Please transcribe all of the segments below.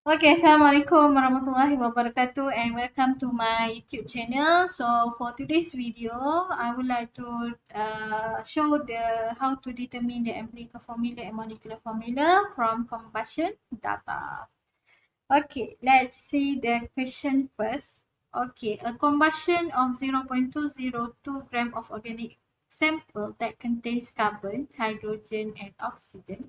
Okay, Assalamualaikum warahmatullahi wabarakatuh and welcome to my YouTube channel. So for today's video, I would like to show how to determine the empirical formula and molecular formula from combustion data. Okay, let's see the question first. Okay, a combustion of 0.202 gram of organic sample that contains carbon, hydrogen and oxygen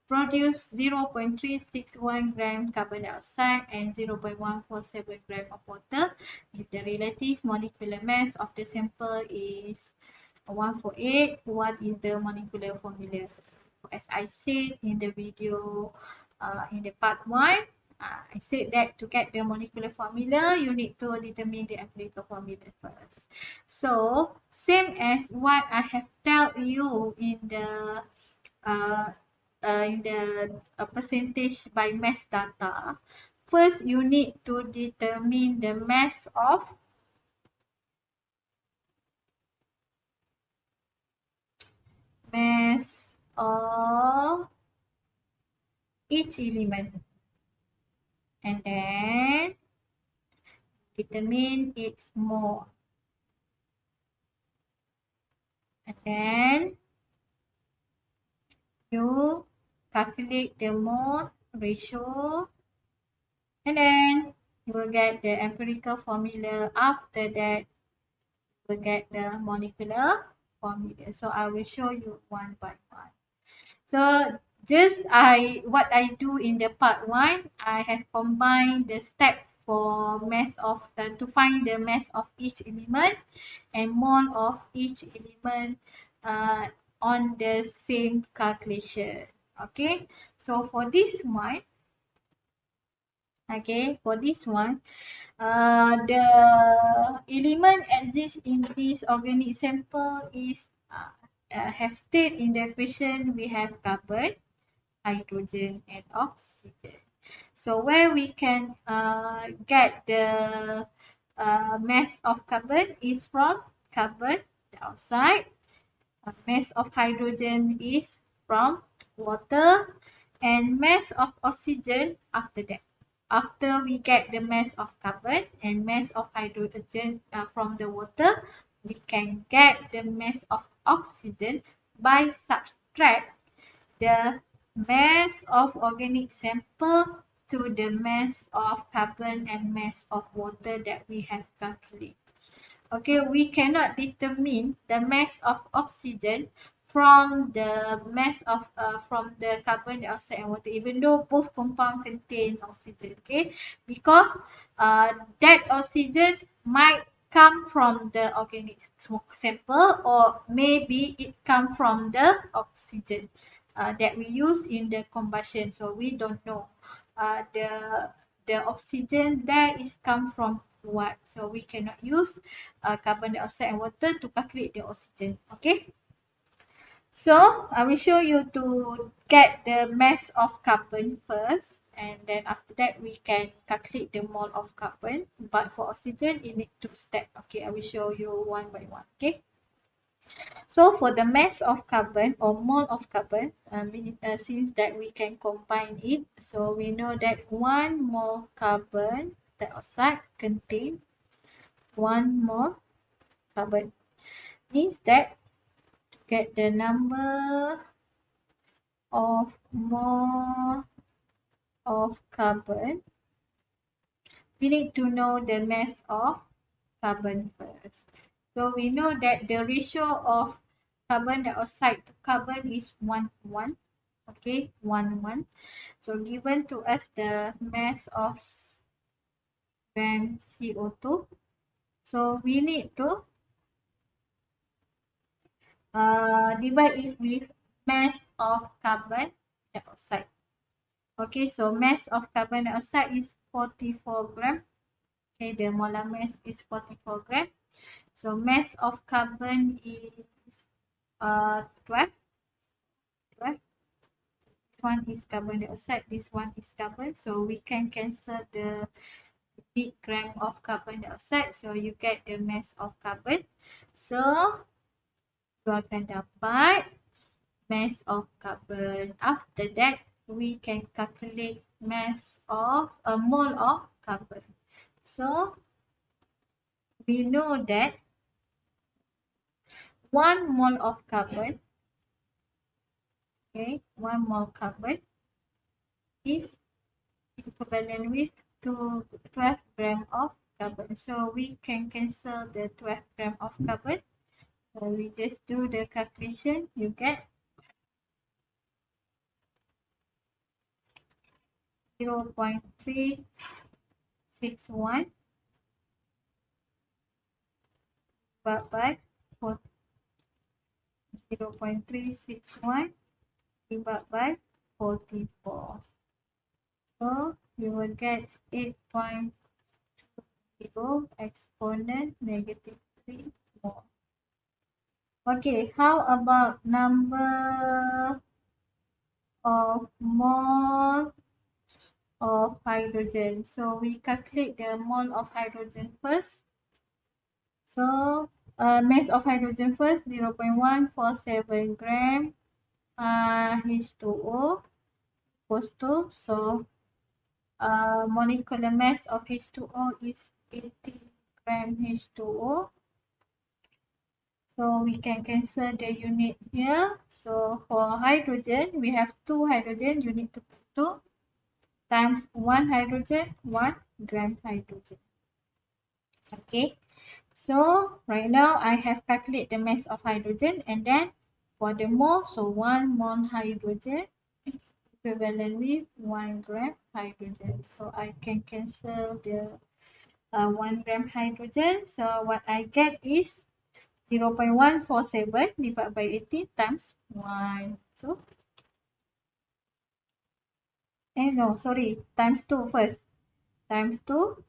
produce 0.361 gram carbon dioxide and 0.147 gram of water if the relative molecular mass of the sample is 148. What is the molecular formula? So, as I said in the video in the part 1, I said that to get the molecular formula, you need to determine the empirical formula first. So, same as what I have told you uh, in the percentage by mass data, first you need to determine the mass of each element and then determine its mole and then you calculate the mole ratio and then you will get the empirical formula. After that you will get the molecular formula. So I will show you one by one. So just what I do in the part 1, I have combined the step for mass of to find the mass of each element and mole of each element on the same calculation. Okay, so for this one, the element exist in this organic sample is have stayed in the equation. We have carbon, hydrogen and oxygen. So where we can get the mass of carbon is from carbon dioxide. Mass of hydrogen is from water and mass of oxygen after that. After we get the mass of carbon and mass of hydrogen from the water, we can get the mass of oxygen by subtract the mass of organic sample to the mass of carbon and mass of water that we have calculated. Okay, we cannot determine the mass of oxygen from the mass of from the carbon dioxide and water, even though both compound contain oxygen. Okay, because that oxygen might come from the organic sample or maybe it come from the oxygen that we use in the combustion. So we don't know the oxygen there is come from what. So we cannot use carbon dioxide and water to calculate the oxygen. Okay. So I will show you to get the mass of carbon first, and then after that we can calculate the mole of carbon. But for oxygen, it need 2 steps. Okay, I will show you one by one. Okay. So for the mass of carbon or mole of carbon, since that we can combine it, so we know that 1 mole carbon dioxide contain 1 mole carbon. Means that to get the number of mole of carbon, we need to know the mass of carbon first. So we know that the ratio of carbon dioxide to carbon is 1:1. Okay, 1:1. So given to us the mass of gram CO2. So we need to divide it with mass of carbon dioxide. Okay, so mass of carbon dioxide is 44 gram. Okay, the molar mass is 44 gram. So mass of carbon is 12. This one is carbon dioxide, this one is carbon. So we can cancel the big gram of carbon dioxide. So you get the mass of carbon. So you akan dapat mass of carbon. After that, we can calculate mole of carbon. So we know that 1 mole of carbon, okay, 1 mole carbon is equivalent with 12 gram of carbon. So we can cancel the 12 gram of carbon. So we just do the calculation. You get 0.361 divided by 0.361 divided by 44. So you will get 8.0 exponent -3 more. Okay, how about number of mole of hydrogen? So we calculate the mole of hydrogen first. So mass of hydrogen first, 0.147 gram H2O equals to, so molecular mass of H2O is 80 gram H2O. So we can cancel the unit here. So for hydrogen, we have 2 hydrogen, you need to put 2 times 1 hydrogen, 1 gram hydrogen. Okay, so right now I have calculated the mass of hydrogen, and then for the mole, so 1 mole hydrogen equivalent with 1 gram hydrogen. So I can cancel the 1 gram hydrogen. So what I get is 0.147 divided by 80 times 1. So, no, sorry, times 2 first. Times 2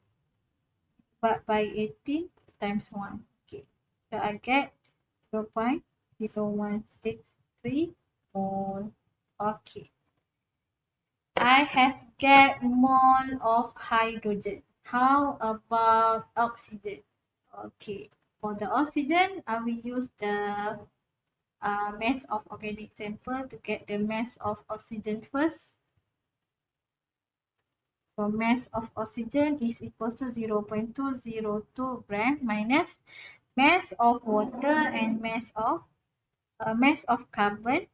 divided by 80 times 1. Okay, so I get 0.0163 mole. Okay, I have get mole of hydrogen. How about oxygen? Okay, for the oxygen, I will use the mass of organic sample to get the mass of oxygen first. So mass of oxygen is equal to 0.202 gram minus mass of water and mass of carbon,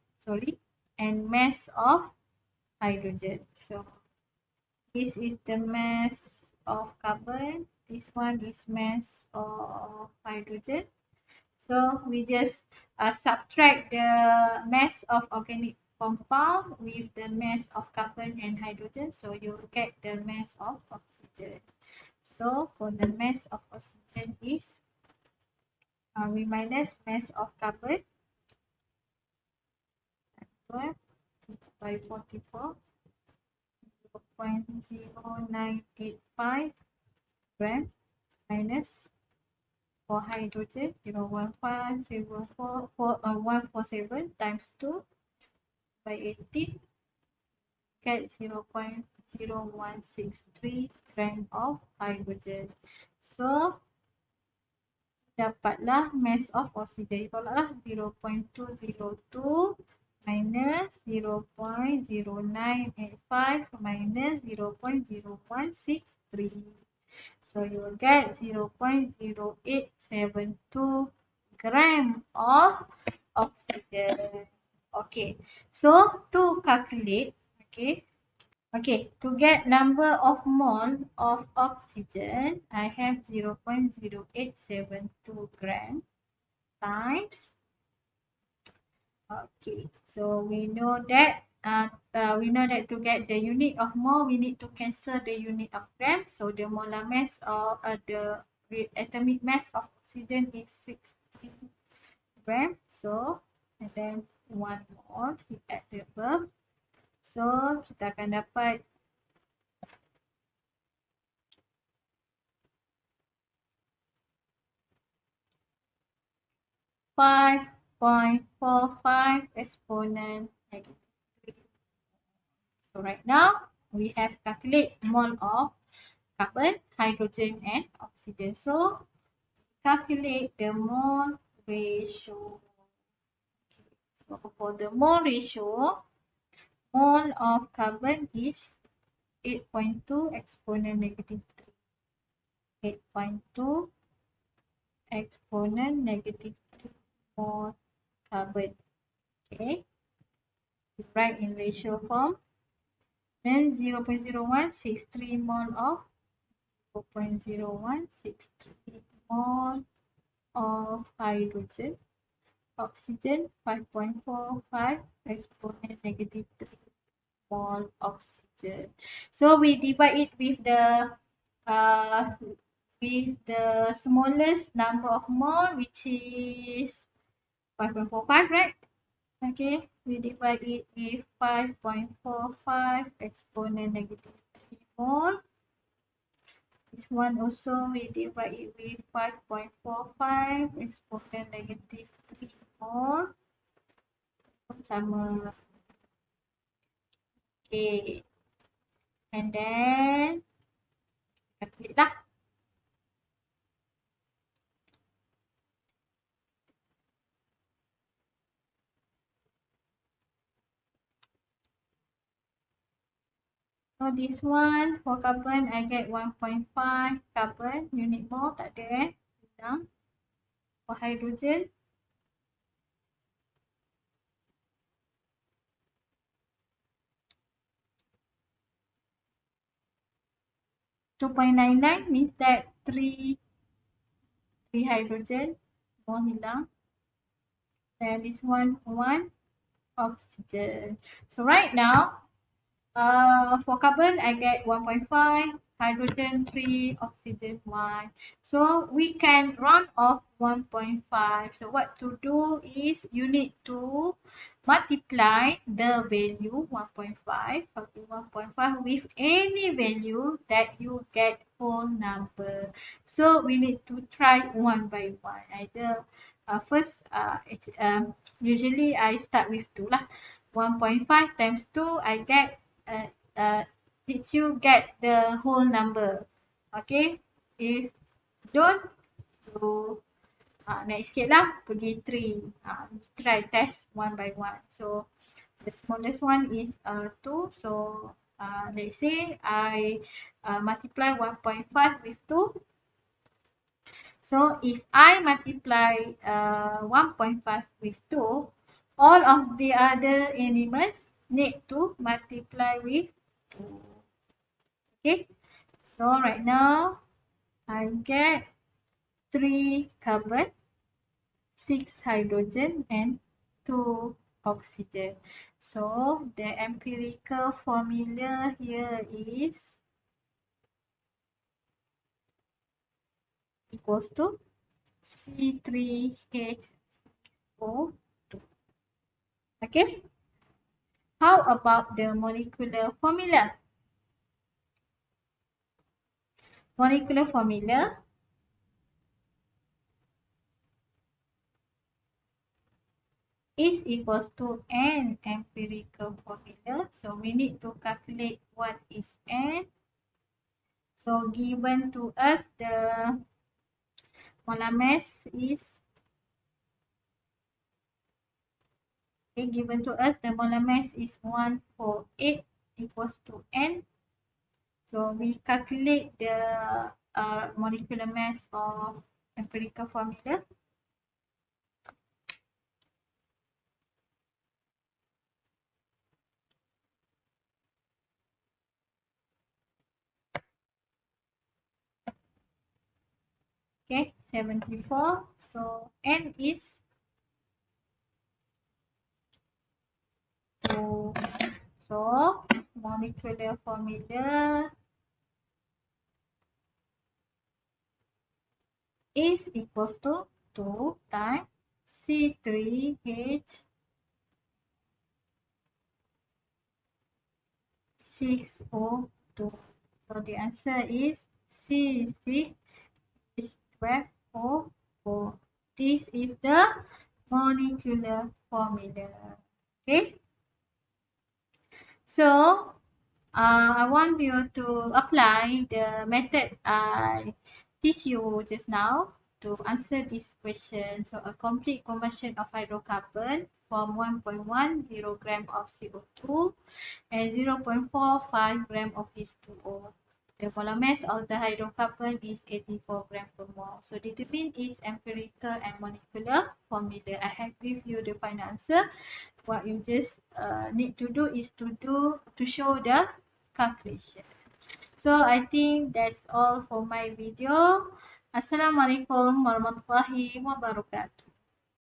and mass of hydrogen. So this is the mass of carbon. This one is mass of hydrogen. So we just subtract the mass of organic compound with the mass of carbon and hydrogen. So you get the mass of oxygen. So for the mass of oxygen is we minus mass of carbon 12 by 44, 0.0985 gram minus for hydrogen 147 times 2 by 80, get 0.0163 gram of hydrogen. So dapatlah mass of oxygen. Tolaklah 0.202 minus 0.0985 minus 0.0163. So you will get 0.0872 gram of oxygen. Okay, so to calculate, okay, to get number of mole of oxygen, I have 0.0872 gram times. Okay, so we know that to get the unit of mole, we need to cancel the unit of gram. So the molar mass or the atomic mass of oxygen is 16 gram. So and then 1 mole we add the above. So kita akan dapat 5.45 exponent -3. So right now we have calculate mole of carbon, hydrogen and oxygen. So calculate the mole ratio. Okay. So for the mole ratio, mole of carbon is 8.2 exponent negative 3. 8.2 exponent negative 3 mole carbon. Okay, write in ratio form. Then 0.0163 mole of 0.0163 mole of hydrogen. Oxygen 5.45 exponent negative 3 mole oxygen. So we divide it with the smallest number of mole, which is 5.45, right? Okay, we divide it with 5.45 exponent negative 3 mole. This one also we divide it with 5.45 exponent negative 3 mole. Sama. Okay. And then calculate lah. So this one for carbon I get 1.5 carbon unit mole, tak ada hilang. For hydrogen 2.99 means that 3 hydrogen mole hilang. And this one 1 oxygen. So right now for carbon, I get 1.5, hydrogen 3, oxygen 1. So we can round off 1.5. So what to do is you need to multiply the value 1.5, okay, 1.5 with any value that you get whole number. So we need to try one by one. Either first, usually I start with 2 lah. 1.5 times 2, I get did you get the whole number? Okay, if don't, you naik sikit lah, pergi 3. Try test one by one. So the smallest one is 2. So let's say I multiply 1.5 with 2. So if I multiply 1.5 with 2, all of the other elements need to multiply with 2. Okay, so right now I get 3 carbon, 6 hydrogen and 2 oxygen. So the empirical formula here is equals to C3H2O2. Okay, how about the molecular formula? Molecular formula is equals to N empirical formula. So we need to calculate what is N. So given to us the molar mass is, okay, given to us the molar mass is 148 equals to N. So we calculate the molecular mass of empirical formula. Okay, 74. So N is 2. So molecular formula is equals to 2 times C3H6O2. So the answer is C6H12O4. This is the molecular formula. Okay. So I want you to apply the method I teach you just now. to answer this question. So a complete combustion of hydrocarbon form 1.10 gram of CO2 and 0.45 gram of H2O. The molar mass of the hydrocarbon is 84 gram per mole. So determine its empirical and molecular formula. I have give you the final answer. What you just need to do is to show the calculation. So I think that's all for my video. Assalamualaikum warahmatullahi wabarakatuh.